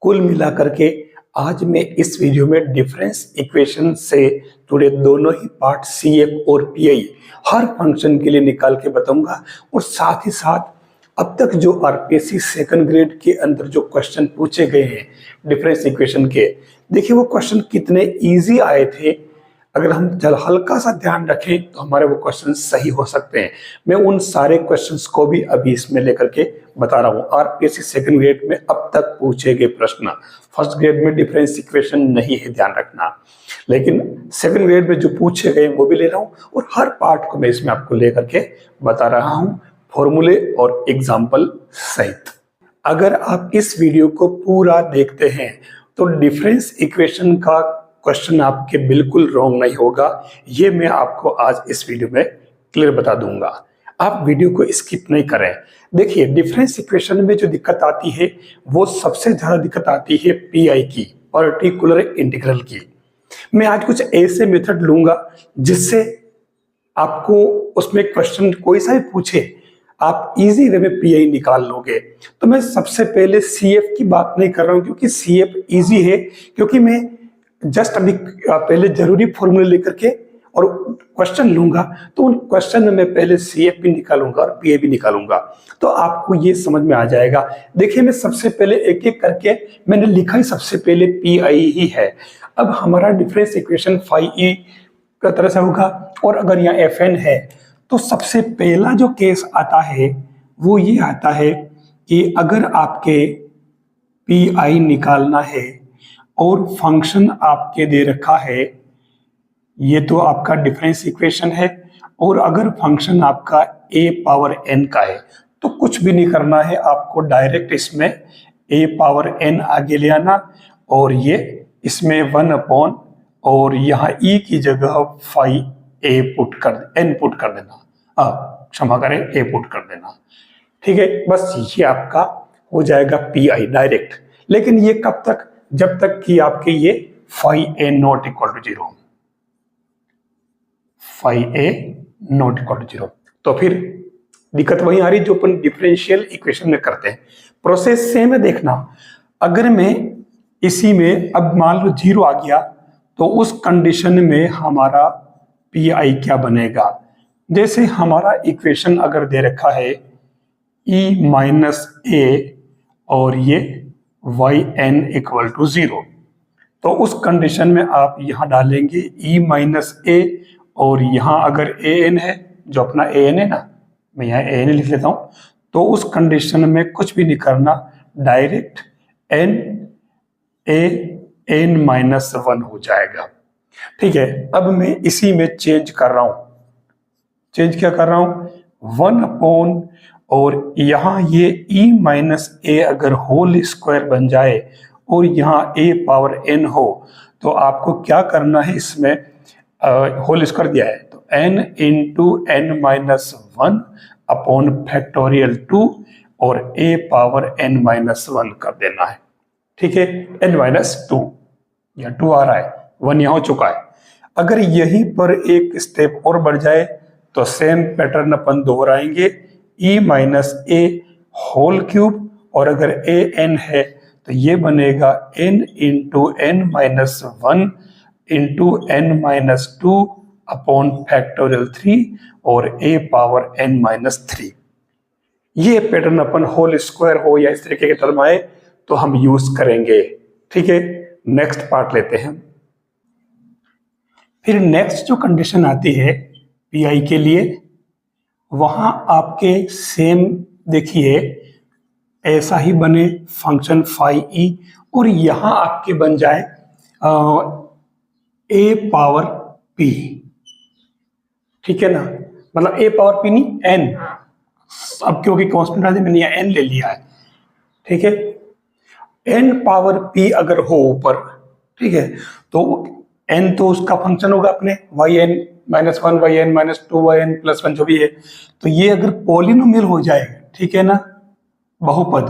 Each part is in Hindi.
कुल मिलाकर के आज मैं इस वीडियो में डिफरेंस इक्वेशन से जुड़े दोनों ही पार्ट CF और PI हर फंक्शन के लिए निकाल के बताऊंगा और साथ ही साथ अब तक जो RPSC सेकंड ग्रेड के अंदर जो क्वेश्चन पूछे गए हैं डिफरेंस इक्वेशन के, देखिए वो क्वेश्चन कितने इजी आए थे। अगर हम हल्का सा ध्यान रखें तो हमारे वो क्वेश्चन सही हो सकते हैं। मैं उन सारे क्वेश्चंस को भी अभी इसमें लेकर के बता रहा हूँ। RPSC सेकंड ग्रेड में अब तक पूछे गए प्रश्न, फर्स्ट ग्रेड में डिफरेंस इक्वेशन नहीं है, ध्यान रखना, लेकिन सेकंड ग्रेड में जो पूछे गए वो भी ले रहा हूँ और हर पार्ट को मैं इसमें आपको लेकर के बता रहा हूँ फॉर्मूले और एग्जाम्पल सहित। अगर आप इस वीडियो को पूरा देखते हैं तो डिफरेंस इक्वेशन का क्वेश्चन आपके बिल्कुल रॉन्ग नहीं होगा, ये मैं आपको आज इस वीडियो में क्लियर बता दूंगा। आप वीडियो को स्किप नहीं करें। देखिए डिफरेंस इक्वेशन में जो दिक्कत आती है वो सबसे ज्यादा दिक्कत आती है PI की, पर्टिकुलर इंटीग्रल की। मैं आज कुछ ऐसे मेथड लूंगा जिससे आपको उसमें क्वेश्चन कोई सा भी पूछे आप इजी वे में PI निकाल लोगे। तो मैं सबसे पहले CF की बात नहीं कर रहा हूं क्योंकि CF इजी है, क्योंकि मैं जस्ट अभी पहले जरूरी फॉर्मूले लेकर के और क्वेश्चन लूंगा, तो उन क्वेश्चन में मैं पहले CF भी निकालूंगा और PI भी निकालूंगा, तो आपको ये समझ में आ जाएगा। देखिए मैं सबसे पहले एक एक करके मैंने लिखा ही सबसे पहले PI ही है। अब हमारा डिफरेंस इक्वेशन phi e का तरह से होगा और अगर यहाँ FN है तो सबसे पहला जो केस आता है वो ये आता है कि अगर आपके PI निकालना है और फंक्शन आपके दे रखा है, ये तो आपका डिफरेंस इक्वेशन है, और अगर फंक्शन आपका a पावर n का है तो कुछ भी नहीं करना है, आपको डायरेक्ट इसमें a पावर n आगे ले आना और ये इसमें 1 अपॉन और यहाँ e की जगह phi a n पुट कर देना, क्षमा करें a पुट कर देना। ठीक है, बस ये आपका हो जाएगा PI डायरेक्ट। लेकिन ये कब तक? जब तक कि आपके ये phi a not equal to 0, phi a not equal to 0। तो फिर दिक्कत वही आ रही जो अपन डिफरेंशियल इक्वेशन में करते हैं। प्रोसेस सेम है, देखना। अगर मैं इसी में अब मान लो 0 आ गया तो उस कंडीशन में हमारा PI क्या बनेगा? जैसे हमारा इक्वेशन अगर दे रखा है e माइनस a और ये yn इक्वल टू 0, तो उस कंडीशन में आप यहां डालेंगे e माइनस a और यहां अगर an है, जो अपना an है ना, मैं यहाँ an लिख लेता हूं, तो उस कंडीशन में कुछ भी नहीं करना, डायरेक्ट n माइनस 1 हो जाएगा। ठीक है, अब मैं इसी में चेंज कर रहा हूं। चेंज क्या कर रहा हूं? 1 अपॉन और यहाँ ये e माइनस a अगर होल स्क्वायर बन जाए और यहाँ a पावर n हो तो आपको क्या करना है? इसमें होल स्क्वायर दिया है तो n into n minus 1 upon factorial 2 और a पावर n माइनस 1 कर देना है। ठीक है, n माइनस 2, यहाँ 2 आ रहा है, 1 यहाँ हो चुका है। अगर यहीं पर एक स्टेप और बढ़ जाए तो सेम पैटर्न अपन दोहराएंगे, e minus a whole cube, और अगर a n है तो ये बनेगा n into n minus 1 into n minus 2 upon factorial 3 और a पावर n माइनस 3। ये पैटर्न अपन होल स्क्वायर हो या इस तरीके के टर्म आए तो हम यूज करेंगे। ठीक है, नेक्स्ट पार्ट लेते हैं। फिर नेक्स्ट जो कंडीशन आती है PI के लिए, वहां आपके सेम देखिए ऐसा ही बने फंक्शन phi e और यहां आपके बन जाए a पावर p। ठीक है ना, मतलब a पावर p नहीं n, अब क्योंकि कांस्टेंट है मैंने यहाँ n ले लिया है। ठीक है, n पावर p अगर हो ऊपर, ठीक है, तो n तो उसका फंक्शन होगा अपने yn minus 1 yn minus 2 yn plus 1 जो भी है, तो ये अगर पॉलिनोमियल हो जाएगा, ठीक है ना, बहुपद,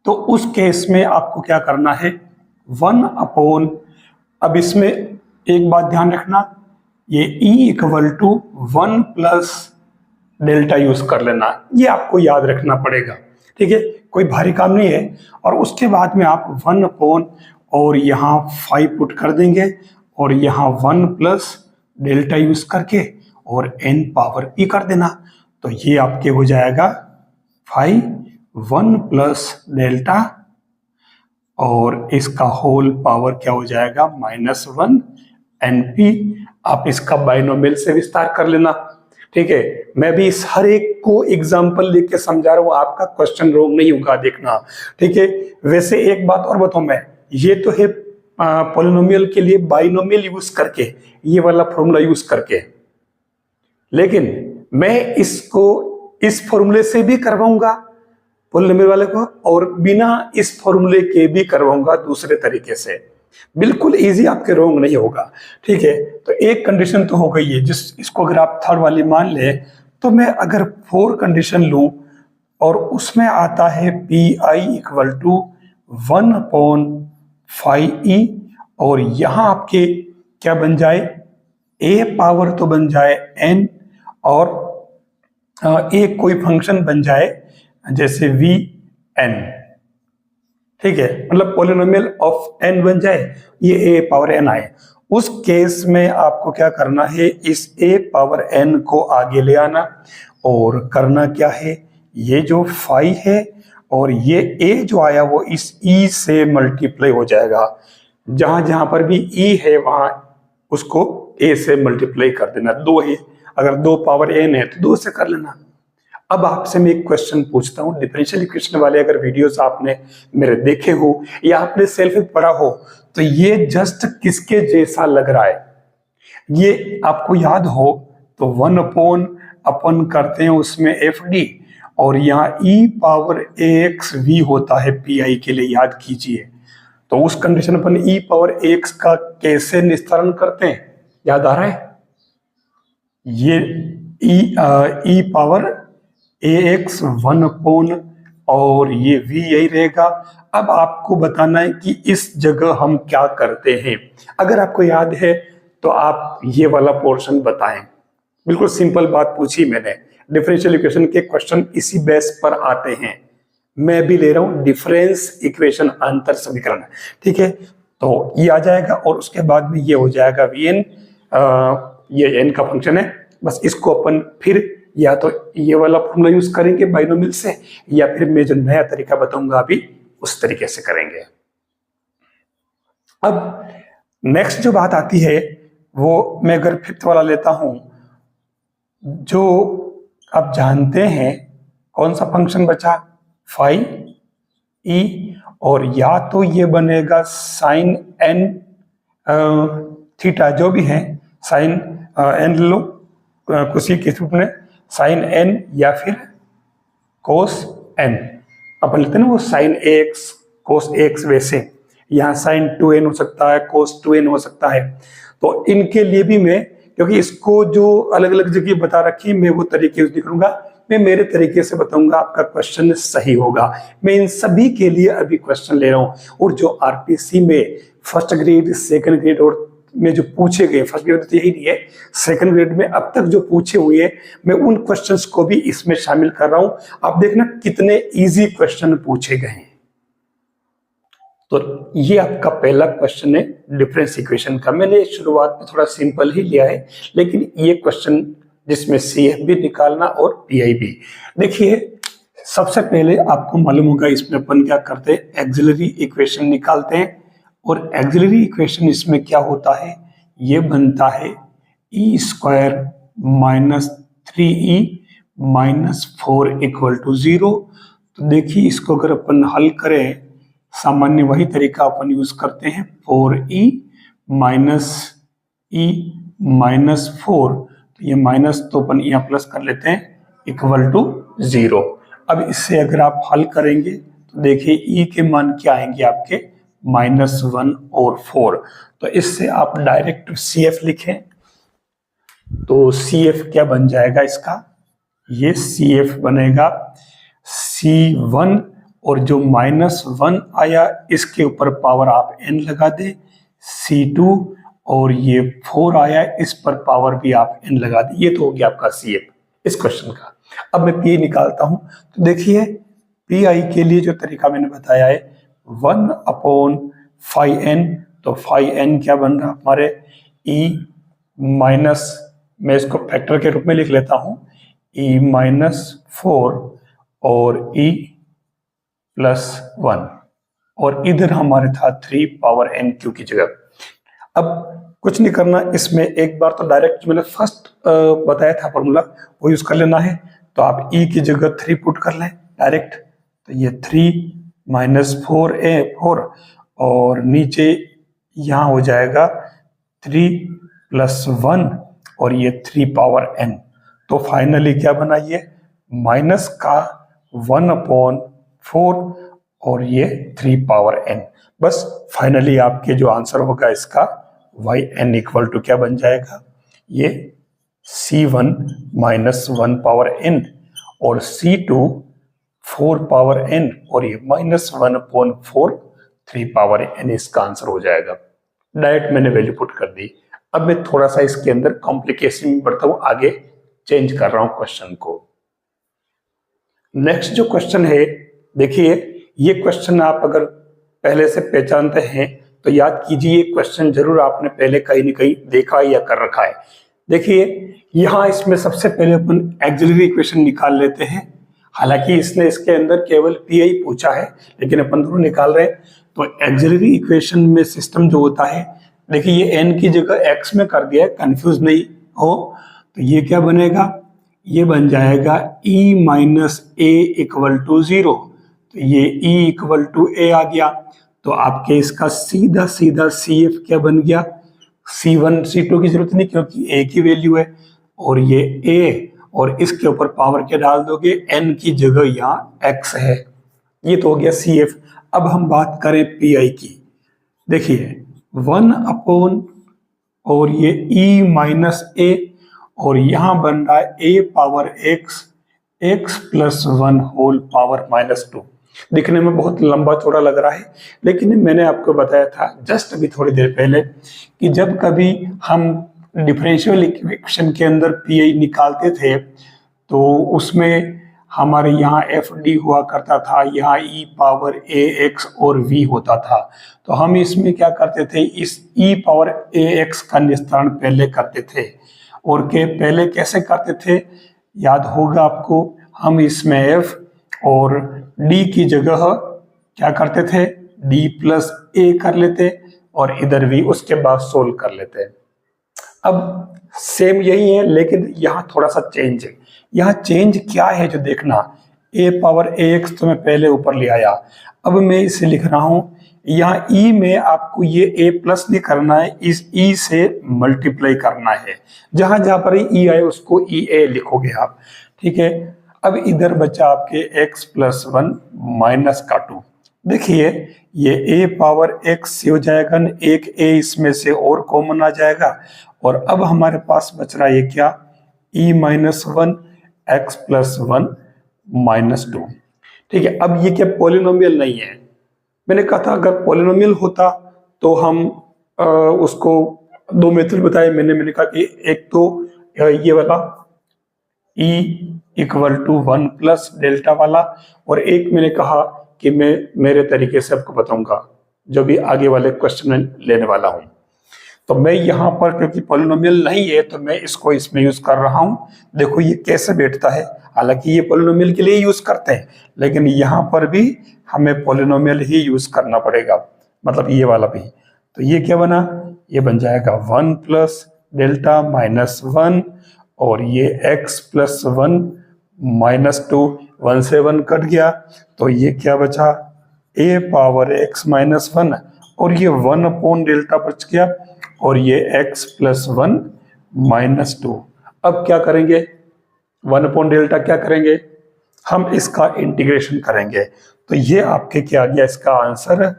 तो उस केस में आपको क्या करना है? 1 अपॉन, अब इसमें एक बात ध्यान रखना, ये e equal to 1 plus delta use कर लेना, ये आपको याद रखना पड़ेगा। ठीक है, कोई भारी काम नहीं है। और उसके बाद में आप 1 और यहाँ 5 पुट कर देंगे और यहाँ 1 प्लस डेल्टा यूज करके और n पावर p कर देना। तो ये आपके हो जाएगा 5 1 प्लस डेल्टा और इसका होल पावर क्या हो जाएगा -1 NP। आप इसका बाइनोमियल से विस्तार कर लेना। ठीक है, मैं भी इस हर एक को एग्जांपल लेके समझा रहा हूं, आपका क्वेश्चन रॉन्ग नहीं होगा, देखना। ठीक है, वैसे एक बात और बताऊं मैं, ये तो है पॉलिनोमियल के लिए बाइनोमियल यूज करके, ये वाला फॉर्मूला यूज करके, लेकिन मैं इसको इस फॉर्मूले से भी करवाऊंगा पॉलिनोमियल वाले को, और बिना इस फॉर्मूले के भी करवाऊंगा दूसरे तरीके से। बिल्कुल इजी, आपके रॉन्ग नहीं होगा। ठीक है, तो एक कंडीशन तो हो गई है, इसको अगर आप थर्ड वाली मान ले, तो मैं अगर 4 कंडीशन लूं और उसमें आता है PI इक्वल टू 1/5E, और यहां आपके क्या बन जाए, A पावर तो बन जाए n, और एक कोई फंक्शन बन जाए जैसे Vn। ठीक है, मतलब पॉलिनोमियल ऑफ n बन जाए, ये a पावर n आए। उस केस में आपको क्या करना है, इस a पावर n को आगे ले आना और करना क्या है, ये जो 5 है और ये a जो आया वो इस e से मल्टीप्लाई हो जाएगा। जहां जहां पर भी e है वहां उसको a से मल्टीप्लाई कर देना। 2 है, अगर 2 पावर n है तो 2 से कर लेना। अब आपसे मैं एक क्वेश्चन पूछता हूं, डिफरेंशियल इक्वेशन वाले अगर वीडियोस आपने मेरे देखे हो या आपने सेल्फ पढ़ा हो, तो ये जस्ट किसके जैसा लग रहा है, ये आपको याद हो तो 1/अपन करते हैं उसमें FD, और यहाँ e पावर ax v होता है PI के लिए, याद कीजिए। तो उस कंडीशन अपन e पावर ax का कैसे निस्तारण करते हैं, याद आ रहा है, ये e पावर ax 1/, और ये v यही रहेगा। अब आपको बताना है कि इस जगह हम क्या करते हैं। अगर आपको याद है तो आप ये वाला पोर्शन बताएं। बिल्कुल सिंपल बात पूछी मैंने, डिफरेंशियल इक्वेशन के क्वेश्चन इसी बेस पर आते हैं। मैं भी ले रहा हूं डिफरेंस इक्वेशन, अंतर समीकरण। ठीक है, तो ये आ जाएगा और उसके बाद में ये हो जाएगा Vn, ये n का फंक्शन है। बस इसको अपन फिर या तो ये वाला फॉर्मूला यूज करेंगे बाइनोमियल से, या फिर मैं जो नया तरीका बताऊंगा अभी उस तरीके से करेंगे। अब नेक्स्ट जो बात आती है वो मैं अगर 5th वाला लेता हूं, जो आप जानते हैं कौन सा फंक्शन बचा, phi e, और या तो ये बनेगा साइन n थीटा, जो भी है साइन n लो किसी के रूप में, साइन n या फिर कोस n। अपन लेते हैं ना वो साइन x कोस x, वैसे यहाँ साइन 2n हो सकता है, कोस 2n हो सकता है। तो इनके लिए भी मैं, क्योंकि इसको जो अलग अलग जगह बता रखी मैं वो तरीके यूज नहीं करूंगा, मैं मेरे तरीके से बताऊंगा, आपका क्वेश्चन सही होगा। मैं इन सभी के लिए अभी क्वेश्चन ले रहा हूं, और जो आरपीसी में फर्स्ट ग्रेड, सेकंड ग्रेड और में जो पूछे गए, फर्स्ट ग्रेड तो यही नहीं है, सेकंड ग्रेड में अब तक जो पूछे हुए हैं, मैं उन क्वेश्चंस को भी इसमें शामिल कर रहा हूं। आप देखना कितने इजी क्वेश्चन पूछे गए हैं। तो ये आपका पहला क्वेश्चन है डिफरेंस इक्वेशन का। मैंने शुरुआत में थोड़ा सिंपल ही लिया है, लेकिन ये क्वेश्चन जिसमें CF भी निकालना और PI भी। देखिए, सबसे पहले आपको मालूम होगा इसमें अपन क्या करते हैं, एक्सिलरी इक्वेशन निकालते हैं। और एक्सिलरी इक्वेशन इसमें क्या होता है, ये बनता है e² - 3e - 4 = 0। तो देखिए, इसको अगर अपन हल करें, सामान्य वही तरीका अपन यूज करते हैं, 4e - e - 4, तो ये माइनस तो अपन यहाँ प्लस कर लेते हैं, =0। अब इससे अगर आप हल करेंगे तो देखिए e के मान क्या आएंगे आपके, -1 और 4। तो इससे आप डायरेक्ट CF लिखें, तो CF क्या बन जाएगा इसका, ये CF बनेगा C1, और जो -1 आया इसके ऊपर पावर आप n लगा दे, C2, और ये 4 आया इस पर पावर भी आप n लगा दी। ये तो हो गया आपका CF इस क्वेश्चन का। अब मैं PI निकालता हूं, तो देखिए पी आई के लिए जो तरीका मैंने बताया है 1/5n, तो 5n क्या बन रहा हमारे e माइनस, मैं इसको फैक्टर के रूप में लिख लेता हूं, e-4 और e+1, और इधर हमारे था 3n³ की जगह। अब कुछ नहीं करना, इसमें एक बार तो डायरेक्ट मैंने फर्स्ट बताया था फॉर्मूला वो यूज कर लेना है, तो आप e की जगह 3 पुट कर लें डायरेक्ट, तो ये 3 - 4 और नीचे यहाँ हो जाएगा 3+1 और ये 3n, तो फाइनली क्या बना ये माइनस का 1/4 और ये 3n। बस फाइनली आपके जो आंसर होगा इसका yn इक्वल टू क्या बन जाएगा, ये c1 - 1/n और c2 4/n और ये -1/4 3/n इसका आंसर हो जाएगा। डायरेक्ट मैंने वैल्यू पुट कर दी। अब मैं थोड़ा सा इसके अंदर कॉम्प्लिकेशन में बढ़ता हूं, आगे चेंज कर रहा हूं क्वेश्चन को। नेक्स्ट जो क्वेश्चन है, देखिए ये क्वेश्चन आप अगर पहले से पहचानते हैं तो याद कीजिए, ये क्वेश्चन जरूर आपने पहले कहीं न कहीं देखा या कर रखा है। देखिए यहां इसमें सबसे पहले अपन ऑक्सिलरी इक्वेशन निकाल लेते हैं, हालांकि इसने इसके अंदर केवल पीआई पूछा है लेकिन अपन दोनों निकाल रहे हैं। तो ऑक्सिलरी इक्वेशन में सिस्टम जो होता है, देखिए ये n की जगह x में कर दिया है, कंफ्यूज नहीं हो, तो ये क्या बनेगा, ये बन जाएगा e - a = 0, तो ये e = a आ गया, तो आपके इसका सीधा सीधा CF क्या बन गया, C1 C2 की जरूरत नहीं क्योंकि a की वैल्यू है, और ये a और इसके ऊपर पावर क्या डाल दोगे, n की जगह यहाँ x है, ये तो हो गया CF। अब हम बात करें PI की, देखिए 1/ और ये e - a और यहाँ बन रहा है a⁻x x+1 होल पावर -2। दिखने में बहुत लंबा चौड़ा लग रहा है, लेकिन मैंने आपको बताया था जस्ट अभी थोड़ी देर पहले कि जब कभी हम डिफरेंशियल इक्वेशन के अंदर पीआई निकालते थे तो उसमें हमारे यहाँ एफ डी हुआ करता था, यहाँ e⁻ax और v होता था, तो हम इसमें क्या करते थे, इस e⁻ax का निस्तारण पहले करते थे, और के पहले कैसे करते थे याद होगा आपको, हम इसमें f और d की जगह क्या करते थे, d+a कर लेते और इधर v उसके बाद सोल्व कर लेते। अब सेम यही है लेकिन यहाँ थोड़ा सा चेंज है। यहाँ चेंज क्या है जो देखना, a⁻ax तो मैं पहले ऊपर ले आया, अब मैं इसे लिख रहा हूं, यहाँ e में आपको ये a+ नहीं करना है, इस e से मल्टीप्लाई करना है, जहां जहां पर e आए उसको ea लिखोगे आप, ठीक है। अब इधर बचा आपके x+1 - 2। देखिए ये a⁻x से हो जाएगा, एक a इसमें से और कॉमन आ जाएगा, और अब हमारे पास बच रहा है ये क्या, e-1 x+1 - 2, ठीक है। अब ये क्या पॉलिनोमियल नहीं है, मैंने कहा था अगर पॉलिनोमियल होता तो हम उसको दो मेथड बताए मैंने कहा कि एक तो ये वाला e = 1 + डेल्टा वाला, और एक मैंने कहा कि मैं मेरे तरीके से आपको बताऊंगा जो भी आगे वाले क्वेश्चन में लेने वाला हूं। तो मैं यहाँ पर क्योंकि पॉलिनोमियल नहीं है तो मैं इसको इसमें यूज कर रहा हूं। देखो ये कैसे बैठता है, हालांकि ये पॉलिनोमियल के लिए यूज करते हैं लेकिन यहाँ पर भी हमें पॉलिनोमियल ही यूज करना पड़ेगा, मतलब ये वाला भी। तो ये क्या बना, ये बन जाएगा 1 + डेल्टा -1 और ये x+1 - 2, 1 से 1 कट गया, तो ये क्या बचा, a⁻x - 1 और ये 1/डेल्टा बच गया, और ये x+1 - 2। अब क्या करेंगे, 1/डेल्टा क्या करेंगे, हम इसका इंटीग्रेशन करेंगे, तो ये आपके क्या आ गया इसका आंसर,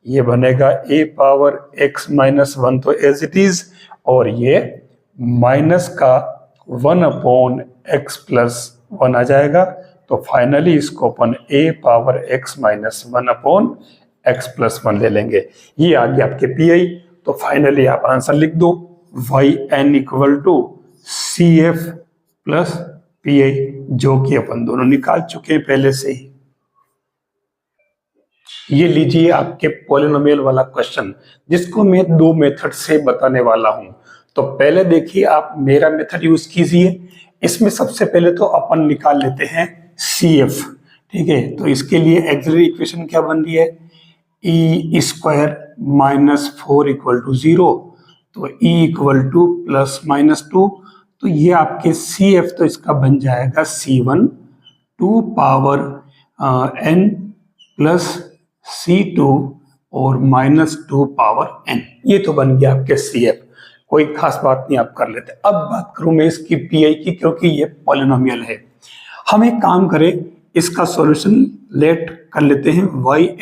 ये बनेगा a⁻x - 1 तो एज इट इज, और ये माइनस का 1/x+1 आ जाएगा, तो फाइनली इसको अपन a⁻x - 1/x+1 ले लेंगे। ये आ गया आपके पीआई। तो फाइनली आप आंसर लिख दो, yn = CF + PI, जो कि अपन दोनों निकाल चुके हैं पहले से ही। ये लीजिए आपके पॉलिनोमियल वाला क्वेश्चन, जिसको मैं दो मेथड से बताने वाला हूं। तो पहले देखिए, आप मेरा मेथड यूज कीजिए। इसमें सबसे पहले तो अपन निकाल लेते हैं CF। ठीक है, तो इसके लिए एक्सिलरी इक्वेशन क्या बन रही है, e square minus 4 equal to 0। तो E equal two plus minus 2। तो ये आपके CF तो इसका बन जाएगा C1 2 power n plus C2 और माइनस 2 पावर n। ये तो बन गया आपके CF। कोई खास बात नहीं, आप कर लेते। अब बात करूं मैं इसकी PI की, क्योंकि ये पॉलिनोमियल है। हम एक काम करें, इसका सॉल्यूशन लेट कर लेते हैं।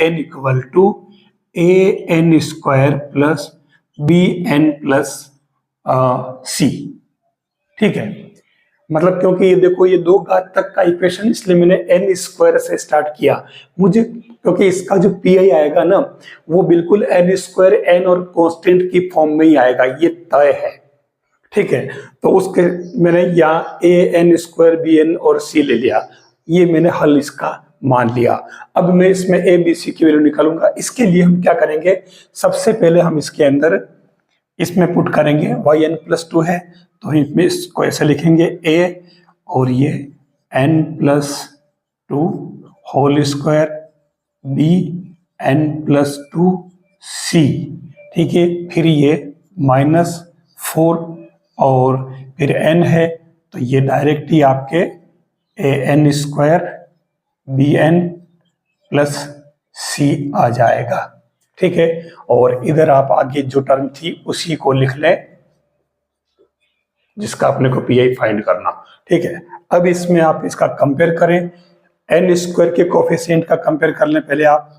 yn equal to an square plus bn plus c। ठीक है, मतलब क्योंकि ये देखो, ये दो घात तक का इक्वेशन, इसलिए मैंने n स्क्वायर से स्टार्ट किया। मुझे क्योंकि इसका जो PI आएगा ना, वो बिल्कुल n स्क्वायर n और कांस्टेंट की फॉर्म में ही आएगा, ये तय है। ठीक है, तो उसके मैंने यहाँ an स्क्वायर bn और c ले लिया, ये मैंने हल इसका मान लिया। अब मैं इसमें a b c की वैल्यू निकालूंगा। इसके लिए हम क्या करेंगे, सबसे पहले हम इसके अंदर इसमें पुट करेंगे। yn प्लस 2 है, तो इसमें इसको ऐसे लिखेंगे a, और ये n plus 2 whole square b n plus 2 c। ठीक है, फिर ये माइनस 4 और फिर n है, तो ये डायरेक्ट ही आपके an square bn plus c आ जाएगा। ठीक है, और इधर आप आगे जो टर्म थी उसी को लिख लें, जिसका अपने को PI फाइंड करना। ठीक है, अब इसमें आप इसका कंपेयर करें, n स्क्वायर के कोफिशिएंट का कंपेयर कर लें पहले आप।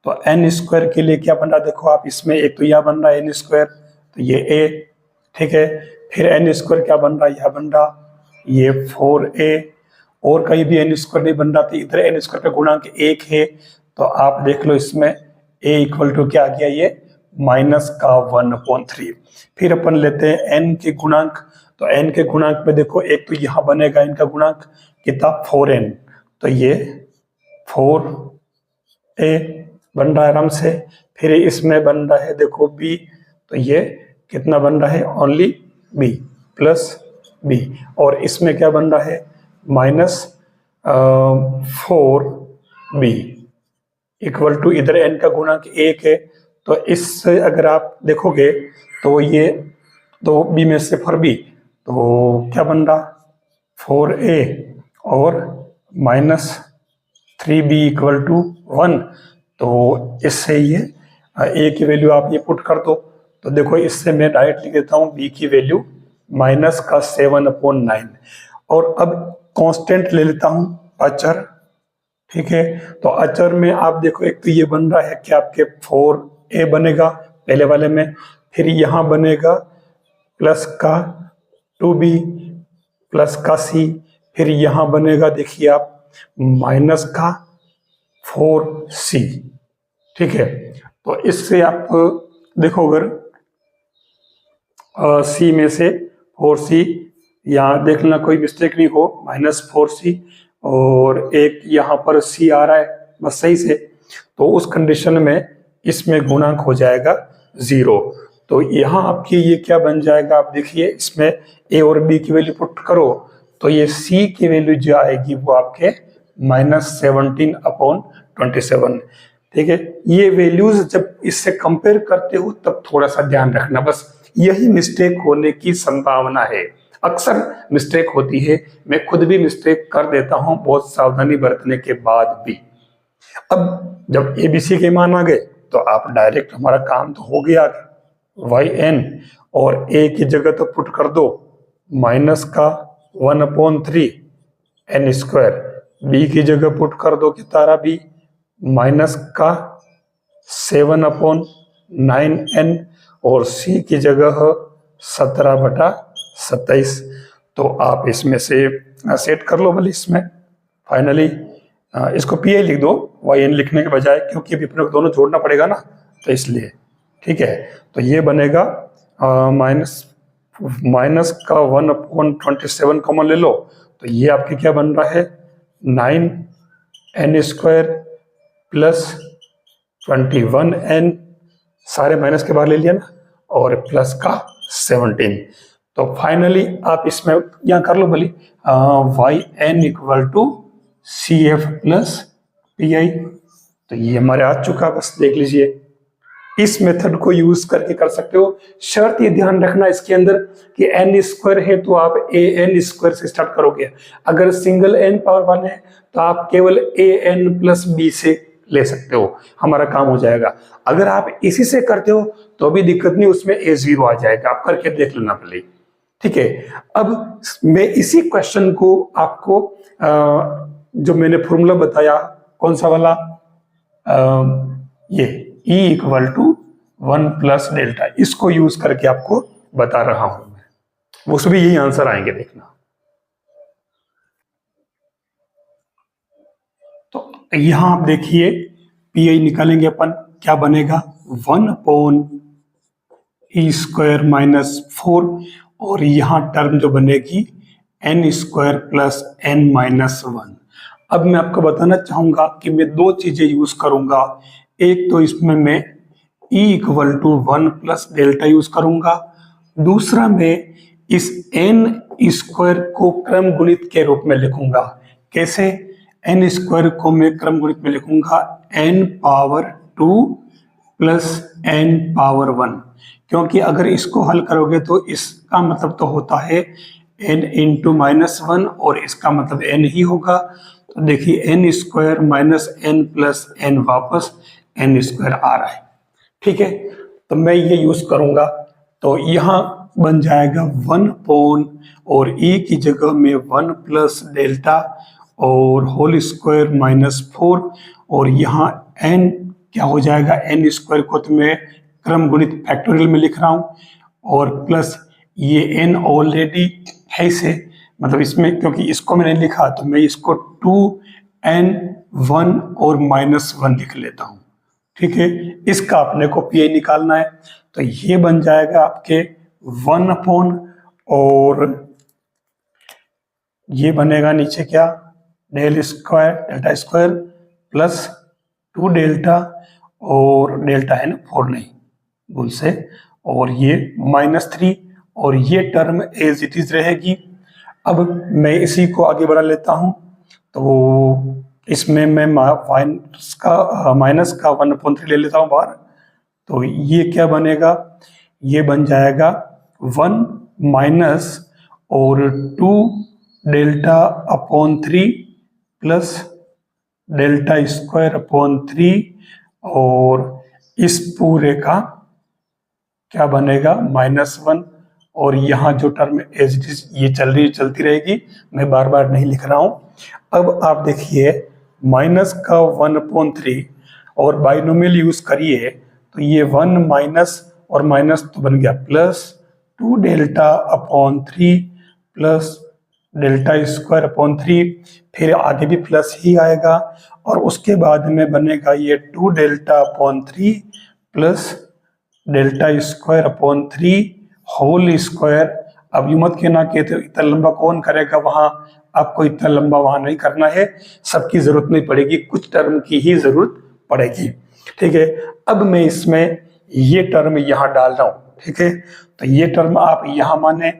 तो n स्क्वायर के लिए क्या बन रहा है, देखो आप इसमें एक तो यह बन रहा है n स्क्वायर, तो ये a। ठीक है, फिर n स्क्वायर क्या बन रहा है, यह बन रहा ये 4a, और कहीं भी n स्क्वायर नहीं बन रहा, तो इधर n स्क्वायर का गुणांक 1 है। तो आप देख लो, इसमें a इक्वल टू क्या आ गया, ये माइनस का 1/3। फिर अपन लेते हैं n के गुणांक। तो n के गुणांक में देखो, एक तो यहां बनेगा n का गुणांक कितना 4n, तो ये 4a बन रहा है आराम से। फिर इसमें बन रहा है देखो b, तो ये कितना बन रहा है, ओनली b प्लस b। और इसमें क्या बन रहा है, माइनस 4b इक्वल टू, इधर n का गुणांक 1 है, तो इससे अगर आप देखोगे तो ये तो b में से 4b, तो क्या बन रहा 4a और माइनस 3b इक्वल टू 1। तो इससे ये a की वैल्यू आप ये पुट कर दो, तो देखो इससे मैं डायरेक्ट लिख देता हूँ b की वैल्यू माइनस का 7/9। और अब कांस्टेंट ले लेता हूँ, अचर। ठीक है, तो अचर में आप देखो, एक तो ये बन रहा है कि आपके 4a बनेगा पहले वाले में, फिर यहाँ बनेगा प्लस का 2b प्लस का c, फिर यहाँ बनेगा देखिए आप माइनस का 4c। ठीक है, तो इससे आप देखो, अगर c में से 4c, यहाँ देख लेना कोई मिस्टेक नहीं हो, माइनस 4c, और एक यहाँ पर c आ रहा है बस सही से, तो उस कंडीशन में इसमें गुणांक हो जाएगा 0। तो यहाँ आपकी ये क्या बन जाएगा, आप देखिए इसमें a और b की वैल्यू पुट करो, तो ये c की वैल्यू जो आएगी वो आपके -17/27। ठीक है, ये वैल्यूज जब इससे कंपेयर करते हो तब थोड़ा सा ध्यान रखना, बस यही मिस्टेक होने की संभावना है। अक्सर मिस्टेक होती है, मैं खुद भी मिस्टेक कर देता हूं बहुत सावधानी बरतने के बाद भी। अब जब ABC के मान आ गए, तो आप डायरेक्ट, हमारा काम तो हो गया, yn और a की जगह तो पुट कर दो माइनस का 1/3 n स्क्वायर, b की जगह पुट कर दो कितना रहा b, माइनस का 7/9n, और c की जगह 17/27। तो आप इसमें से सेट कर लो भले इसमें फाइनली। इसको PI लिख दो yn लिखने के बजाय, क्योंकि अभी अपने को दोनों जोड़ना पड़ेगा ना, तो इसलिए। ठीक है, तो ये बनेगा माइनस का 1/27 कॉमन ले लो, तो ये आपके क्या बन रहा है 9n स्क्वायर प्लस 21n, सारे माइनस के बाहर ले लिया ना, और प्लस का 17। तो फाइनली आप इसमें यहाँ कर लो भली, yn equal to CF plus PI। तो ये हमारे आ चुका, बस देख लीजिए। इस मेथड को यूज करके कर सकते हो। शर्त ये ध्यान रखना इसके अंदर कि n स्क्वायर है तो आप an स्क्वायर से स्टार्ट करोगे। अगर सिंगल n पावर 1 है तो आप केवल an प्लस b से ले सकते हो, हमारा काम हो जाएगा। अगर आप इसी से करते हो तो भी दिक्कत नहीं, उसमें a0 आ जाएगा, आप करके देख लेना पहले। ठीक है, अब मैं इसी क्वेश्चन को आपको जो मैंने फॉर्मूला बताया, कौन सा वाला, ये E equal to 1 plus delta, इसको यूज करके आपको बता रहा हूं मैं। उसमें भी यही आंसर आएंगे, देखना। तो यहां आप देखिए PI निकालेंगे अपन, क्या बनेगा 1 अपॉन E स्क्वायर माइनस 4, और यहां टर्म जो बनेगी n square plus n minus 1। अब मैं आपको बताना चाहूंगा कि मैं दो चीजें यूज करूंगा। एक तो इसमें मैं E equal to 1 plus delta use करूंगा, दूसरा मैं इस n स्क्वायर को क्रम गुणित के रूप में लिखूंगा। कैसे? n स्क्वायर को मैं क्रम गुणित में लिखूंगा n power 2 plus n power 1, क्योंकि अगर इसको हल करोगे तो इसका मतलब तो होता है n इंटू माइनस 1, और इसका मतलब n ही होगा। तो देखिए n square minus n plus n वापस n स्क्वायर आ रहा है। ठीक है, तो मैं ये यूज करूंगा, तो यहां बन जाएगा 1 अपॉन, और e की जगह में 1 प्लस डेल्टा और होल स्क्वायर माइनस 4, और यहाँ n क्या हो जाएगा, n स्क्वायर को तो मैं क्रम गुणित फैक्टोरियल में लिख रहा हूं, और प्लस ये n ऑलरेडी है इसे, मतलब इसमें क्योंकि इसको मैंने लिखा तो मैं इसको 2n 1 और माइनस 1 लिख लेता हूं। ठीक है, इसका अपने को PI निकालना है, तो ये बन जाएगा आपके 1 अपॉन, और ये बनेगा नीचे क्या, डेल्टा स्क्वायर प्लस 2 डेल्टा, और डेल्टा है ना 4 नहीं भूल से, और ये माइनस 3, और ये टर्म एज इट इज रहेगी। अब मैं इसी को आगे बढ़ा लेता हूं, तो इसमें मैं माइनस का 1/3 ले लेता हूं बाहर, तो ये क्या बनेगा, ये बन जाएगा 1 माइनस और 2 delta upon 3 plus delta square upon 3, और इस पूरे का क्या बनेगा -1, और यहाँ जो टर्म एज इट इज ये चलती रहेगी, मैं बार बार नहीं लिख रहा हूं। अब आप देखिए माइनस का 1/3 और बाइनोमियल यूज करिए तो ये 1 माइनस और माइनस तो बन गया plus 2 delta upon 3 plus delta square upon 3, फिर आगे भी प्लस ही आएगा, और उसके बाद में बनेगा ये 2 delta upon 3 plus delta square upon 3 whole square. अब यू मत कहना कि इतना लंबा कौन करेगा, वहां आपको इतना लंबा वहां नहीं करना है, सबकी जरूरत नहीं पड़ेगी, कुछ टर्म की ही जरूरत पड़ेगी। ठीक है, अब मैं इसमें ये टर्म यहां डाल रहा हूं। ठीक है, तो ये टर्म आप यहां माने,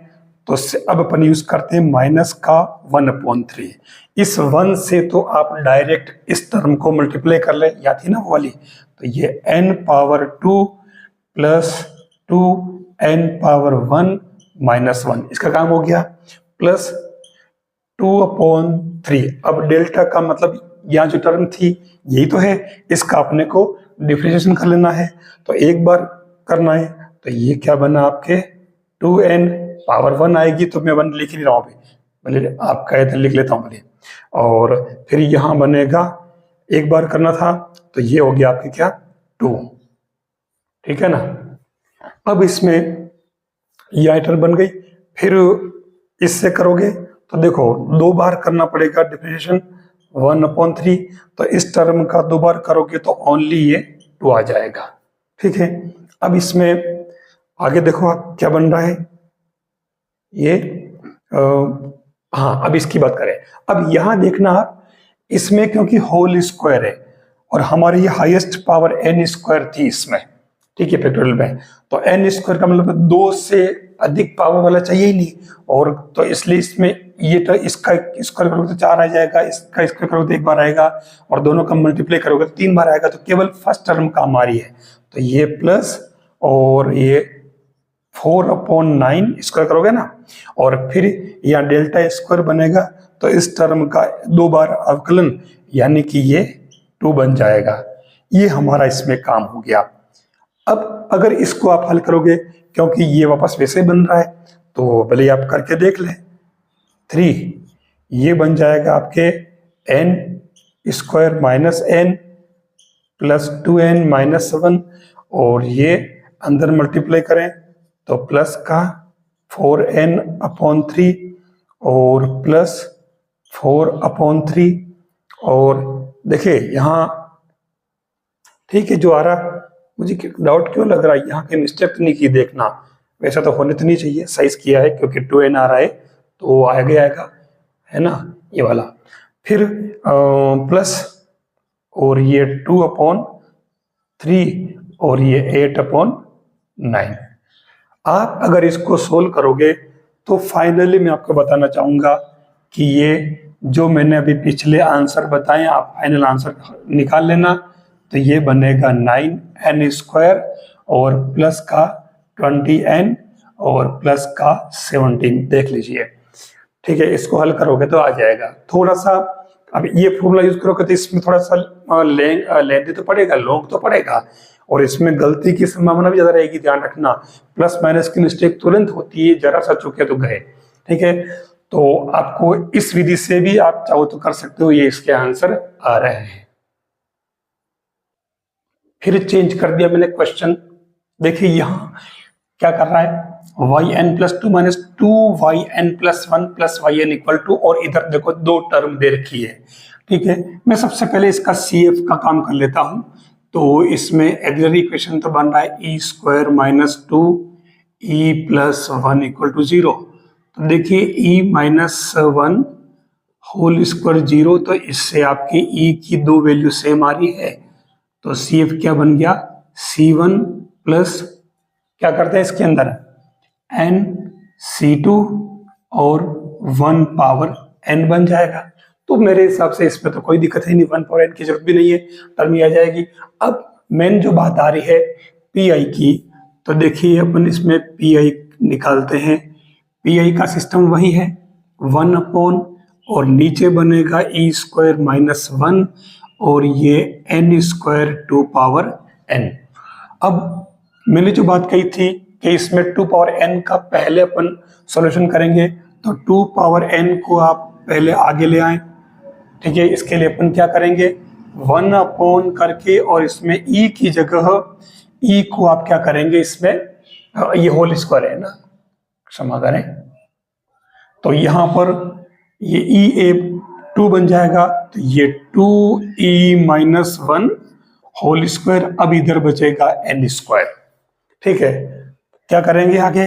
तो अब अपन यूज करते हैं माइनस का 1/3। इस 1 से तो आप डायरेक्ट इस टर्म को मल्टीप्लाई कर ले, या थी ना वो वाली, तो ये n power 2 plus 2n power 1 minus 1, इसका काम हो गया, प्लस 2/3। अब डेल्टा का मतलब यहाँ जो टर्म थी यही तो है, इसका अपने को डिफरेंशिएशन कर लेना है, तो एक बार करना है, तो ये क्या बना आपके 2n पावर 1 आएगी, तो मैं 1 लिख ही नहीं रहा हूँ अभी, भले आप कहे तो लिख लेता हूँ भले, और फिर यहाँ बनेगा, एक बार करना था तो ये हो गया आपके क्या 2। ठीक है ना, अब इसमें ये आइटम बन गई, फिर इससे करोगे तो देखो 2 बार करना पड़ेगा डिफरेंशिएशन 1/3, तो इस टर्म का 2 बार करोगे तो ओनली ये 2 आ जाएगा। ठीक है, अब इसमें आगे देखो आप क्या बन रहा है ये, हाँ अब इसकी बात करें। अब यहां देखना आप, इसमें क्योंकि होल स्क्वायर है और हमारी ये हाईएस्ट पावर n स्क्वायर थी इसमें, ठीक है, फैक्टोरियल में। तो n स्क्वायर का मतलब 2 से अधिक पावर वाला चाहिए ही नहीं, और तो इसलिए इसमें ये तो इसका स्क्वायर करोगे तो 4 आ जाएगा, इसका स्क्वायर करोगे तो 1 बार आएगा, और दोनों का मल्टीप्लाई करोगे तो 3 बार आएगा। तो केवल फर्स्ट टर्म का हमारी है, तो ये प्लस और ये 4/9 स्क्वायर करोगे ना, और फिर यहाँ डेल्टा स्क्वायर बनेगा, तो इस टर्म का 2 बार अवकलन, यानी कि ये 2 बन जाएगा। ये हमारा इसमें काम हो गया। अब अगर इसको आप हल करोगे, क्योंकि ये वापस वैसे बन रहा है, तो भले आप करके देख लें। 3 ये बन जाएगा आपके n square minus n plus 2n minus 1, और ये अंदर मल्टीप्लाई करें तो प्लस का 4n/3 और प्लस 4/3, और देखिए यहाँ ठीक है जो आ रहा, मुझे डाउट क्यों लग रहा है, यहाँ के मिस्टेक नहीं की देखना, वैसा तो होने तो नहीं चाहिए, साइज किया है क्योंकि 2n आ रहा है तो आगे आएगा, है ना, ये वाला। फिर प्लस और ये 2/3 और ये 8/9। आप अगर इसको सोल्व करोगे तो फाइनली मैं आपको बताना चाहूंगा कि ये जो मैंने अभी पिछले आंसर बताए, आप फाइनल आंसर निकाल लेना। तो ये बनेगा 9n स्क्वायर और प्लस का 20n और प्लस का 17, देख लीजिए, ठीक है। इसको हल करोगे तो आ जाएगा। थोड़ा सा अब ये फॉर्मूला यूज करोगे तो इसमें थोड़ा सा लेंथ तो पड़ेगा, लॉन्ग तो पड़ेगा, और इसमें गलती की संभावना भी ज्यादा रहेगी, ध्यान रखना। प्लस माइनस की मिस्टेक तुरंत होती है, जरा सा चूके तो गए, ठीक है। तो आपको इस विधि से भी आप चाहो तो कर सकते हो, ये इसके आंसर आ रहे हैं। फिर चेंज कर दिया मैंने क्वेश्चन, देखिए यहां क्या कर रहा है, yn plus 2 minus 2yn plus 1 plus yn equal to, और इधर देखो 2 टर्म दे रखी है, ठीक है। मैं सबसे पहले इसका CF का काम कर लेता हूं। तो इसमें एक्सिलरी इक्वेशन तो बन रहा है e square minus 2 e plus 1 equal to 0। तो देखिए ई माइनस 1 होल स्क्वायर 0, तो इससे आपकी ई की 2 वैल्यू सेम आ रही है। तो CF क्या बन गया, C1 प्लस क्या करते हैं इसके अंदर n C2 और 1 पावर n बन जाएगा। तो मेरे हिसाब से इसमें तो कोई दिक्कत है नहीं, 1 पावर n की जरूरत भी नहीं है, टर्म आ जाएगी। अब मेन जो बात आ रही है PI की, तो देखिए अपन इसमें PI निकालते हैं। PI का सिस्टम वही है 1/, और नीचे बनेगा ई स्क्वायर माइनस 1 और ये n स्क्वायर 2 पावर n। अब मैंने जो बात कही थी कि इसमें 2 पावर n का पहले अपन सॉल्यूशन करेंगे, तो 2 पावर n को आप पहले आगे ले आए, ठीक है। इसके लिए अपन क्या करेंगे, 1/, करके, और इसमें e की जगह e को आप क्या करेंगे, इसमें ये होल स्क्वायर है ना, क्षमा करें, तो यहां पर ये e 2 बन जाएगा, तो ये 2e माइनस 1 होल स्क्वायर। अब इधर बचेगा n स्क्वायर, ठीक है। क्या करेंगे आगे,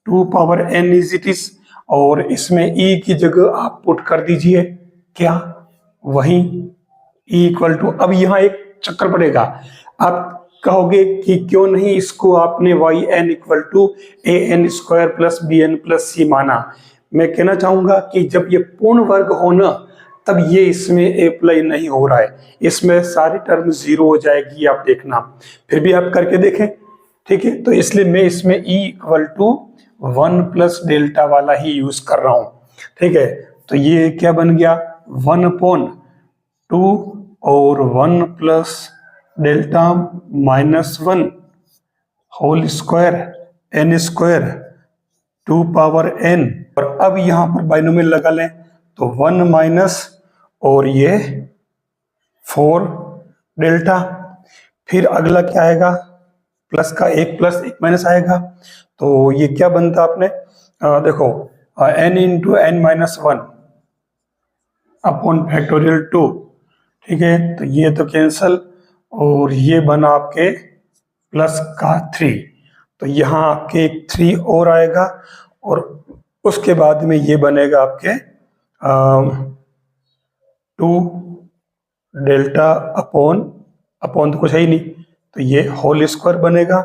2 power n is it is, और इसमें e की जगह आप पुट कर दीजिए क्या, वही e इक्वल टू, अब यहाँ एक चक्कर पड़ेगा, आप कहोगे कि क्यों नहीं इसको आपने yn equal to an square plus bn plus c माना। मैं कहना चाहूंगा कि जब ये पूर्ण वर्ग हो ना, तब ये इसमें अप्लाई नहीं हो रहा है, इसमें सारी टर्म 0 हो जाएगी, आप देखना। फिर भी आप करके देखें, ठीक है। तो इसलिए मैं इसमें e equal to 1 plus delta वाला ही यूज कर रहा हूं, ठीक है। तो ये क्या बन गया, 1/2 और 1 plus delta minus 1 whole square n square 2 power n, और अब यहां पर बाइनोमियल लगा लें तो 1 माइनस और ये 4 डेल्टा। फिर अगला क्या आएगा, प्लस का 1 प्लस 1 माइनस आएगा, तो ये क्या बनता आपने देखो n into n minus 1 upon factorial 2, ठीक है। तो ये तो कैंसल, और ये बना आपके प्लस का 3, तो यहाँ आपके 3 और आएगा, और उसके बाद में ये बनेगा आपके 2 डेल्टा अपॉन अपॉन तो कुछ है ही नहीं, तो ये होल स्क्वायर बनेगा।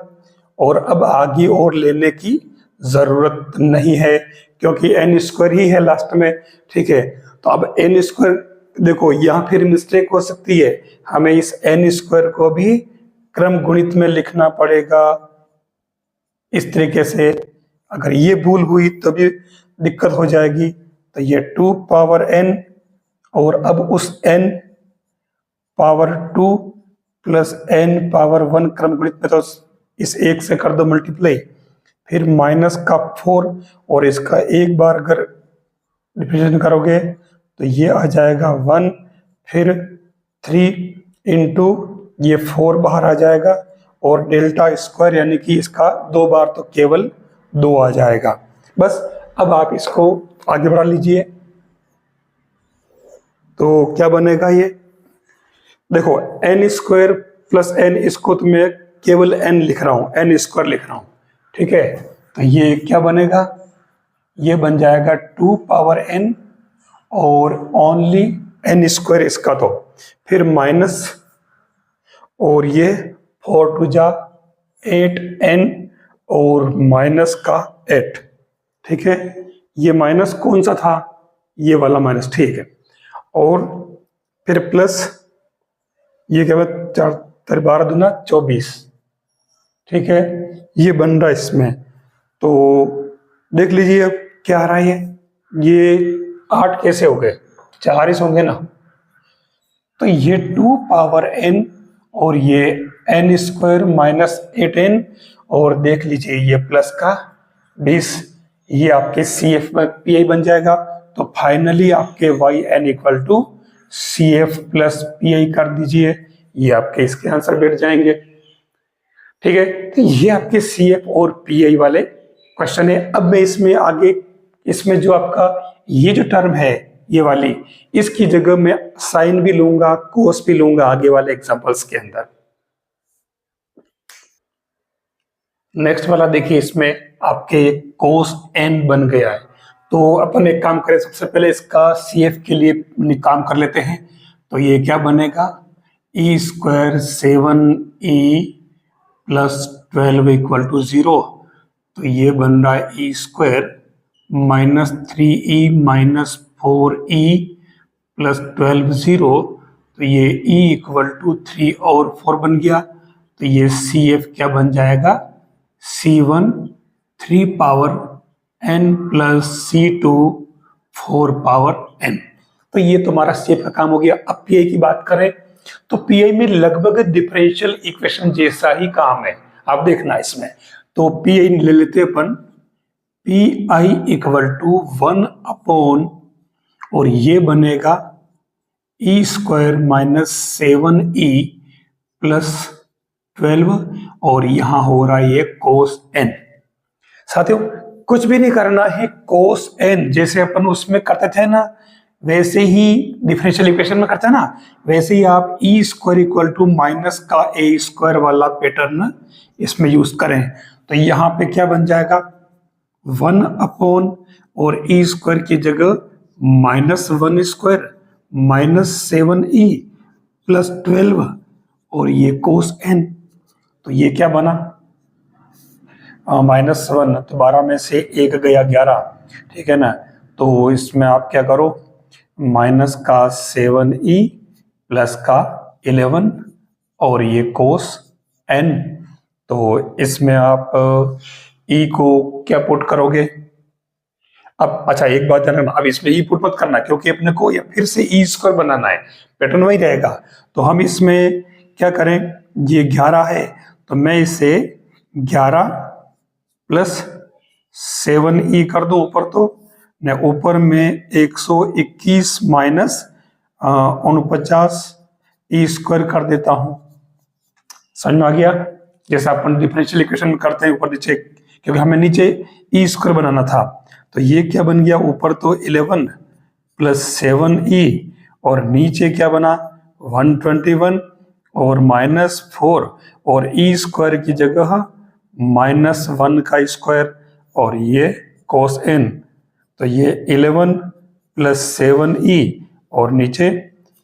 और अब आगे और लेने की जरूरत नहीं है क्योंकि एन स्क्वायर ही है लास्ट में, ठीक है। तो अब एन स्क्वायर देखो, यहाँ फिर मिस्टेक हो सकती है, हमें इस एन स्क्वायर को भी क्रम गुणित में लिखना पड़ेगा इस तरीके से। अगर ये भूल हुई तो भी दिक्कत हो जाएगी। तो ये 2 पावर n और अब उस n power 2 plus n power 1 क्रम गुणित में, तो इस एक से कर दो मल्टीप्लाई, फिर माइनस का 4 और इसका एक बार अगर डिफरेंशिएशन करोगे तो ये आ जाएगा 1, फिर 3 इंटू ये 4 बाहर आ जाएगा और डेल्टा स्क्वायर यानी कि इसका 2 बार तो केवल 2 आ जाएगा। बस अब आप इसको आगे बढ़ा लीजिए। तो क्या बनेगा ये, देखो एन स्क्वायर प्लस एन, इसको तो मैं केवल एन लिख रहा हूं, एन स्क्वायर लिख रहा हूं, ठीक है। तो ये क्या बनेगा, ये बन जाएगा 2 पावर n और ओनली एन स्क्वायर इसका, तो फिर माइनस और ये 4 टू जा 8n और माइनस का 8, ठीक है। ये माइनस कौन सा था, ये वाला माइनस, ठीक है। और फिर प्लस ये क्या बात, 4 12 दूना 24, ठीक है। ये बन रहा है इसमें, तो देख लीजिए अब क्या आ रहा है। ये 8 कैसे हो गए, 4 ही होंगे ना। तो ये 2 पावर n और ये n स्क्वायर माइनस 8n और देख लीजिए ये प्लस का 20, ये आपके CF में PI बन जाएगा। तो फाइनली आपके yn equal to CF plus PI कर दीजिए, ये आपके इसके आंसर बैठ जाएंगे, ठीक है। तो ये आपके CF और PI वाले क्वेश्चन है। अब मैं इसमें आगे, इसमें जो आपका ये जो टर्म है ये वाली, इसकी जगह मैं साइन भी लूंगा, कोस भी लूंगा आगे वाले एग्जांपल्स के अंदर। नेक्स्ट वाला देखिए, इसमें आपके कोस n बन गया है। तो अपन एक काम करें, सबसे पहले इसका CF के लिए काम कर लेते हैं। तो ये क्या बनेगा, e square 7e plus 12 equal to 0। तो ये बन रहा है e square minus 3e minus 4e plus 12 0। तो ये e इक्वल टू 3 और 4 बन गया। तो ये CF क्या बन जाएगा, C1 3 power n plus C2 4 power n। तो ये तुम्हारा CF का काम हो गया। अब PI की बात करें तो PI में लगभग डिफरेंशियल इक्वेशन जैसा ही काम है, आप देखना इसमें। तो PI ले लेते अपन, PI इक्वल टू 1 अपॉन और ये बनेगा e square minus 7e plus 12 और यहां हो रहा है ये कोस n। साथियों कुछ भी नहीं करना है, कोस n जैसे अपन उसमें करते थे ना, वैसे ही डिफरेंशियल इक्वेशन में करते हैं ना, वैसे ही आप e square equal to minus का a स्क्वायर वाला पैटर्न इसमें यूज करें। तो यहाँ पे क्या बन जाएगा, 1 अपॉन और e स्क्वायर की जगह minus 1 square minus 7e plus 12 और ये कोस n। तो ये क्या बना, -1, तो 12 में से 1 गया 11, ठीक है ना। तो इसमें आप क्या करो, माइनस का 7e प्लस का 11 और ये कोस n। तो इसमें आप e को क्या पुट करोगे। अब अच्छा एक बात ध्यान रखना, अब इसमें e पुट मत करना क्योंकि अपने को या फिर से e स्क्वायर बनाना है, पैटर्न वही रहेगा। तो हम इसमें क्या करें, ये 11 है तो मैं इसे 11 प्लस 7e कर दो ऊपर, तो मैं ऊपर में 121 माइनस 49 e स्क्वायर कर देता हूं। समझ में आ गया, जैसे अपन डिफरेंशियल इक्वेशन में करते हैं ऊपर नीचे, क्योंकि हमें नीचे e स्क्वायर बनाना था। तो ये क्या बन गया, ऊपर तो 11 प्लस 7e और नीचे क्या बना 121 और -4 और e स्क्वायर की जगह -1 का स्क्वायर और ये cos n। तो ये 11 प्लस 7e और नीचे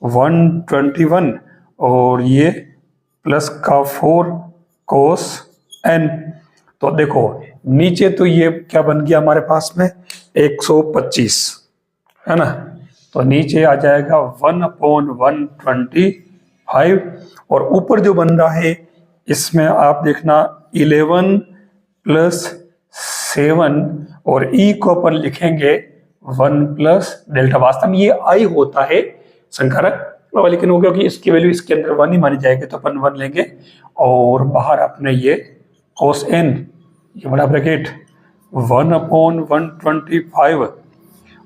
121 और ये प्लस का 4 cos n। तो देखो नीचे तो ये क्या बन गया हमारे पास में 125 है ना, तो नीचे आ जाएगा 1/125 और ऊपर जो बन रहा है इसमें आप देखना 11 + 7 और e को अपन लिखेंगे 1 + डेल्टा। वास्तव में ये i होता है संकारक, लेकिन वो क्योंकि इसकी वैल्यू इसके अंदर 1 ही मानी जाएगी तो अपन 1 लेंगे और बाहर अपने ये cos n ये बड़ा ब्रैकेट 1/125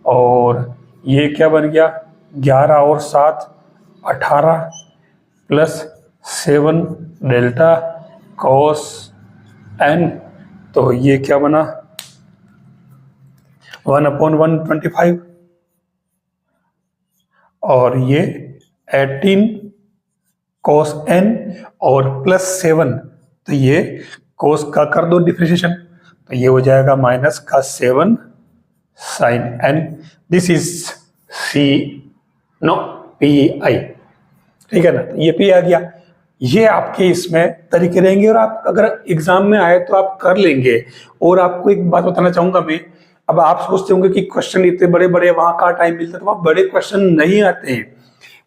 और ये क्या बन गया 11 और 7 18 + 7 डेल्टा cos n। तो ये क्या बना 1/125 और ये 18 cos n और +7, तो ये cos का कर दो डिफरेंशिएशन तो ये हो जाएगा -7 sin n। This is PI, ठीक है ना, ये P आ गया। ये आपके इसमें तरीके रहेंगे और आप अगर एग्जाम में आए तो आप कर लेंगे। और आपको एक बात बताना चाहूंगा मैं, अब आप सोचते होंगे कि क्वेश्चन इतने बड़े बड़े वहां का टाइम मिलता है, तो वहां बड़े क्वेश्चन नहीं आते हैं।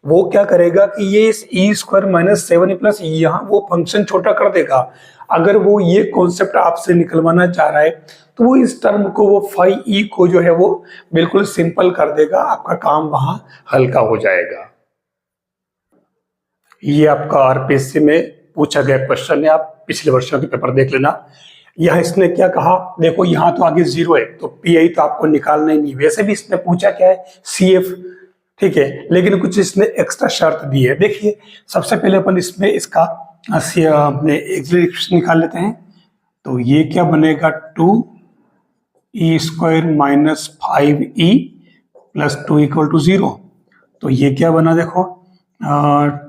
वो क्या करेगा कि ये इस e² - 7e+ यहाँ वो फंक्शन छोटा कर देगा। अगर वो ये कॉन्सेप्ट आपसे निकलवाना चाह रहा है तो वो इस टर्म को वो φe को जो है वो बिल्कुल सिंपल कर देगा, आपका काम वहां हल्का हो जाएगा। ये आपका आरपीएससी में पूछा गया क्वेश्चन है, आप पिछले वर्षों के पेपर देख लेना। यहाँ इसने क्या कहा, देखो यहाँ तो आगे 0 है तो PI तो आपको निकालना ही नहीं। वैसे भी इसने पूछा क्या है CF, ठीक है, लेकिन कुछ इसने एक्स्ट्रा शर्त दी है। देखिए सबसे पहले अपन इसमें इसका अपने एक्सप्रेशन निकाल लेते हैं। तो ये क्या बनेगा 2e² - 5e + 2 = 0। तो ये क्या बना देखो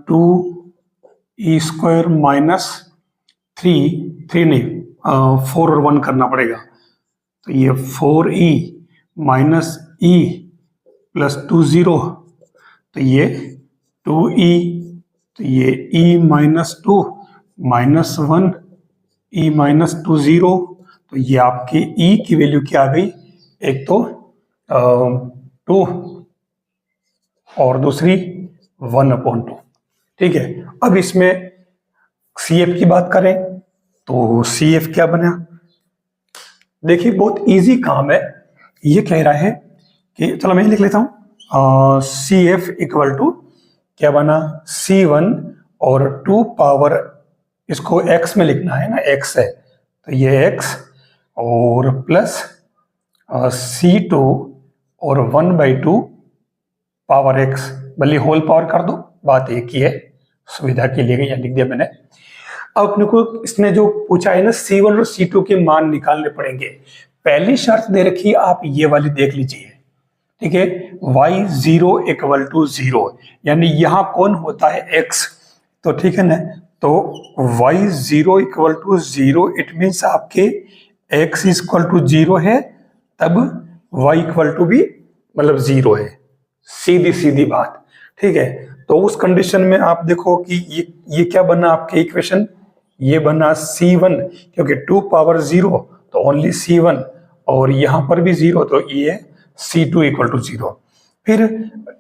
2e² - 3 नहीं 4 और 1 करना पड़ेगा। तो ये 4e - e + 2 0, तो ये 2e, तो ये e - 2 -1 e - 2 0, तो ये आपके e की वैल्यू क्या आ गई, एक तो 2 और दूसरी 1/2, ठीक है। अब इसमें CF की बात करें तो CF क्या बना, देखिए बहुत इजी काम है। ये कह रहा है कि चलो मैं लिख लेता हूं CF = क्या बना C1 और 2 पावर, इसको x में लिखना है ना, x है तो ये x और प्लस C2 और 1/2 पावर x, भले होल पावर कर दो, बात एक ही है, सुविधा के लिए यहाँ लिख दिया मैंने। अब अपने को इसने जो पूछा है ना C1 और C2 के मान निकालने पड़ेंगे। पहली शर्त दे रखी आप ये वाली देख लीजिए, ठीक है, y0 = 0, यानी यहां कौन होता है x, तो ठीक है ना, तो y0 = 0 इट मीन्स आपके x = 0 है तब y = भी मतलब 0 है, सीधी सीधी बात, ठीक है। तो उस कंडीशन में आप देखो कि ये क्या बना आपके इक्वेशन, ये बना C1 क्योंकि 2 पावर 0 तो ओनली C1 और यहां पर भी 0 तो ये C2 = 0। फिर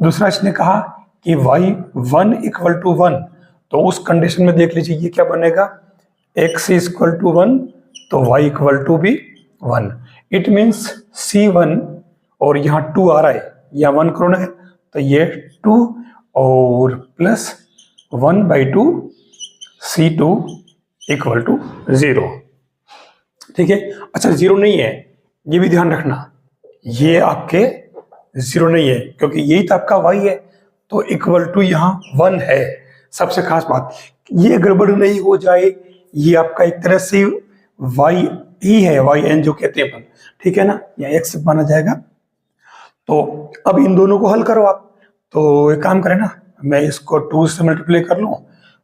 दूसरा इसने कहा कि y1 = 1, तो उस कंडीशन में देख लीजिए ये क्या बनेगा x = 1 तो y = भी 1, इट मीन्स C1 और यहाँ 2 आ रहा है, यहाँ 1 करोड़ है तो ये 2 और प्लस 1/2 C2 = 0, ठीक है। अच्छा 0 नहीं है, ये भी ध्यान रखना, ये आपके 0 नहीं है क्योंकि यही तो आपका y है, तो = यहाँ 1 है। सबसे खास बात ये गड़बड़ नहीं हो जाए, ये आपका एक तरह से y ही है, yn जो कहते हैं अपन, ठीक है ना, या x माना जाएगा। तो अब इन दोनों को हल करो आप, तो एक काम करें ना, मैं इसको 2 से मल्टीप्लाई कर लूं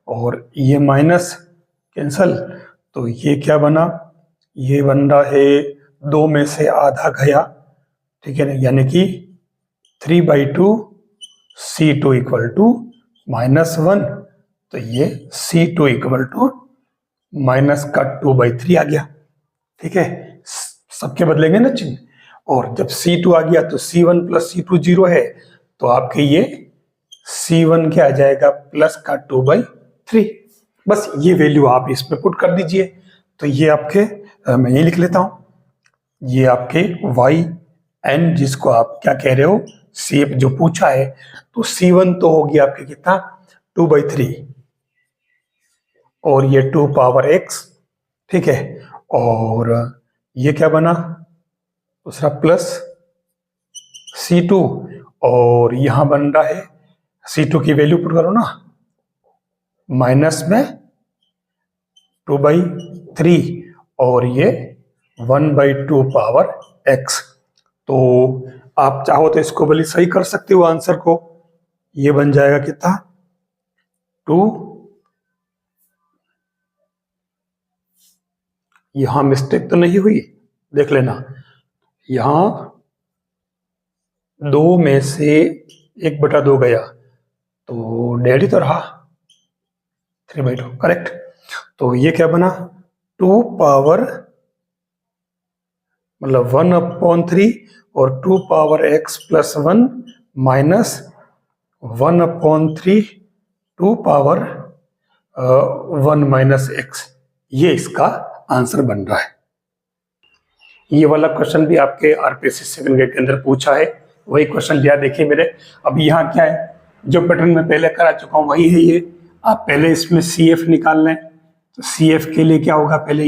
और ये माइनस कैंसल, तो ये क्या बना, ये बन रहा है 2 में से आधा गया, ठीक है ना, यानी कि 3/2 C2 इक्वल टू -1, तो ये C2 इक्वल टू माइनस का 2/3 आ गया। ठीक है, सबके बदलेंगे ना चिन्ह, और जब C2 आ गया तो C1 प्लस C2 0 है, तो आपके ये C1 क्या आ जाएगा, प्लस का 2/3। बस ये वैल्यू आप इसमें पुट कर दीजिए। तो ये आपके मैं ये लिख लेता हूं, ये आपके yn जिसको आप क्या कह रहे हो, CF जो पूछा है, तो C1 तो हो गया आपके कितना, 2/3, और ये 2 पावर x, ठीक है, और ये क्या बना दूसरा प्लस C2, और यहां बन रहा है C2 की वैल्यू पुट करो ना, माइनस में 2/3, और ये 1/2 पावर x। तो आप चाहो तो इसको भले सही कर सकते हो आंसर को, ये बन जाएगा कितना 2, यहां मिस्टेक तो नहीं हुई, देख लेना, यहां 2 में से 1/2 गया, तो डेढ़ ही तो रहा, 3/2 करेक्ट। तो ये क्या बना, 2 पावर मतलब 1/3 और 2 power x plus 1 minus 1/3 2 power 1 minus x, ये इसका आंसर बन रहा है। ये वाला क्वेश्चन भी आपके आरपीएससी सेकंड ग्रेड के अंदर पूछा है, वही क्वेश्चन दिया देखिए मेरे। अब यहाँ क्या है, जो पैटर्न में पहले करा चुका हूँ वही है ये। आप पहले इसमें CF निकाल लें, तो CF के लिए क्या होगा, पहले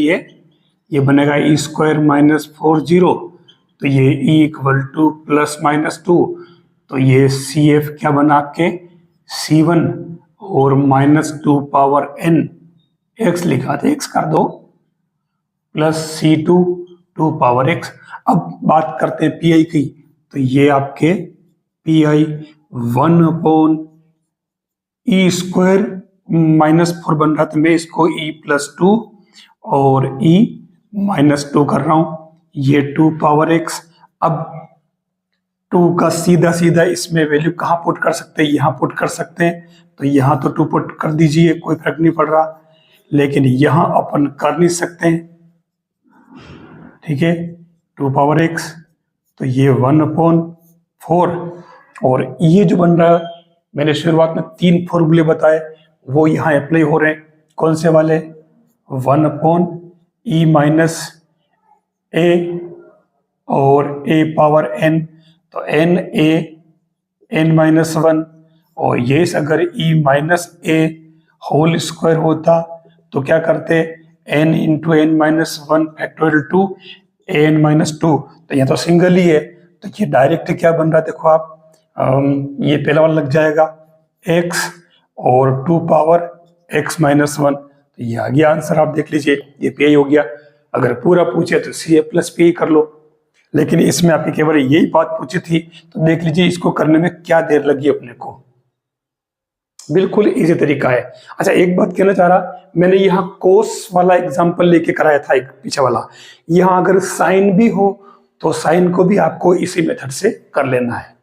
ये बनेगा e² माइनस 4/0, तो ये e equal two plus minus 2, तो ये CF क्या बना आपके C1 और माइनस 2 पावर n x लिखा था, x कर दो, प्लस C2 2 पावर x। अब बात करते हैं PI की, तो ये आपके PI 1/e² माइनस 4 बन रहा था, मैं इसको e प्लस 2 और e माइनस 2 कर रहा हूं, ये 2 पावर x। अब 2 का सीधा सीधा इसमें वैल्यू कहां पुट कर सकते हैं, यहां पुट कर सकते हैं, तो यहां तो 2 पुट कर दीजिए, कोई फर्क नहीं पड़ रहा, लेकिन यहां अपन कर नहीं सकते हैं, ठीक है, 2 पावर x, तो ये 1/4, और ये जो बन रहा है, मैंने शुरुआत में 3 फॉर्मूले बताए, वो यहाँ अप्लाई हो रहे हैं, कौन से वाले, 1/e माइनस a और a पावर n, तो n माइनस 1, और ये अगर e minus a whole square होता तो क्या करते, n into n minus 1 factorial 2 an minus 2, तो यहाँ तो सिंगल ही है, तो ये डायरेक्ट क्या बन रहा है, देखो आप, ये पहला वाला लग जाएगा x और 2 पावर x माइनस 1, तो ये आ गया आंसर, आप देख लीजिए, ये PI हो गया। अगर पूरा पूछे तो CA प्लस PI कर लो, लेकिन इसमें आपकी केवल यही बात पूछी थी, तो देख लीजिए इसको करने में क्या देर लगी अपने को, बिल्कुल इजी तरीका है। अच्छा, एक बात कहना चाह रहा, मैंने यहाँ कोस वाला एग्जांपल लेके कराया था, एक पीछे वाला, यहाँ अगर साइन भी हो तो साइन को भी आपको इसी मेथड से कर लेना है।